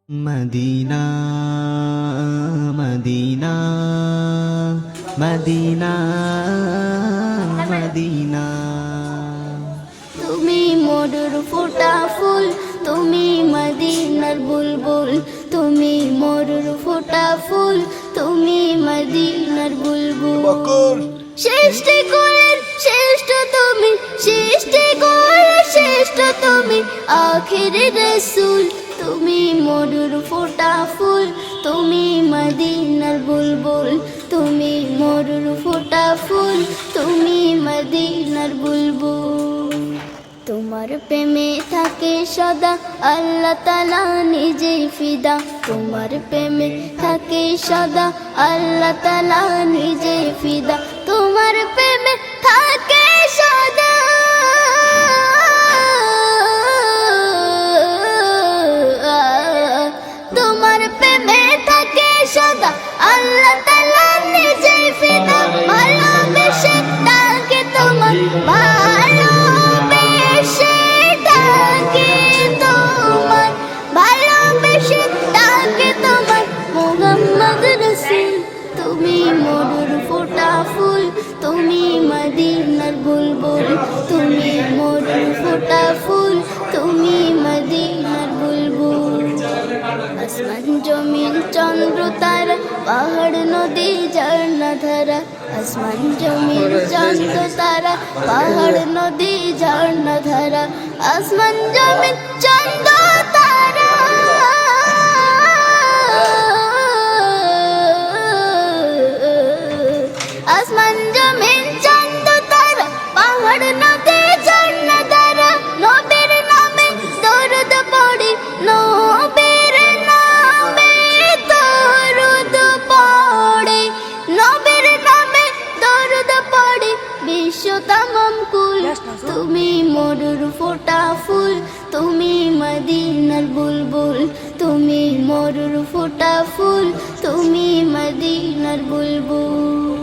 Medina Medina Medina Medina. তুমি মধুর ফোটা ফুল, তুমি মদিনার বুলবুল। তুমি মধুর ফোটা ফুল, তুমি মদিনার বুলবুল। সৃষ্টি করেন শ্রেষ্ঠ তুমি, সৃষ্টি করেন শ্রেষ্ঠ তুমি, আখিরি রাসূল। তুমি মধুর ফোটা ফুল, তুমি মদিনার বুলবুল। তুমি মধুর ফোটা ফুল, তুমি মদিনার বুলবুল। তোমার প্রেমে থাকে সদা আল্লাহ তাআলা নিজে ফিদা। তোমার প্রেমে থাকে সদা আল্লাহ তাআলা নিজে ফিদা। তোমার প্রেমে থাকে সদা তোমার প্রেমে থাকে সদা আল্লাহ তাআলা নিজে ফিদা। ভালোবেসে তাকে তোমার ভালোবেসে তাকে তোমার ভালোবেসে তাকে তোমার মুহাম্মদ রাসূল। তুমি মধুর ফোটা ফুল, তুমি মদিনার বুলবুল। তুমি মধুর ফোটা ফুল, তুমি মদিনার বুলবুল। আসমান জমিন চন্দ্র তারা, পাহাড় নদী ঝর্ণা ধারা। আসমান জমিন চন্দ্র তারা, পাহাড় নদী ঝর্ণা ধারা। আসমান জমিন চন্দ্র তারা, আসমান জমিন চন্দ্র তারা, পাহাড় নদী ঝর্ণা ধারা। নবীর নামে দরুদ পড়ি, নবীর নামে দরুদ পড়ে, নবীর নামে দরুদ পড়ে বিশ্ব তামাম কুল। তুমি মধুর ফোটা ফুল, তুমি মদিনার বুলবুল। তুমি মধুর ফোটা ফুল, তুমি মদিনার বুলবুল।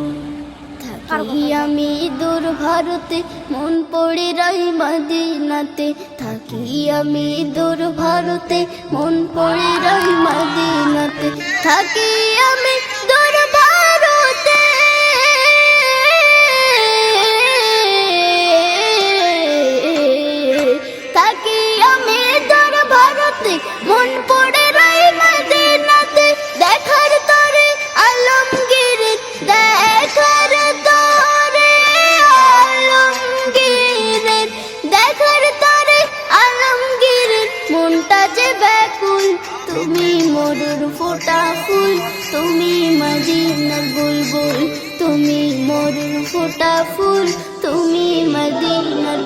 থাকি আমি দূর ভারতে, মন পড়ে রই মদিনাতে। থাকি আমি দূর ভারতে, মন পড়ে রই মদিনাতে। থাকি আমি দূর ভারতে, থাকি আমি দূর ভারতে, মন পড়ে রই মদিনাতে। দেখার তরে আলমগীর, দেখার তরে আলমগীর, দেখার তরে আলমগীর, মনটা যে ব্যাকুল। তুমি মধুর ফোটা ফুল, তুমি মদিনার বুলবুল। তুমি মধুর ফোটা ফুল, তুমি মদিনার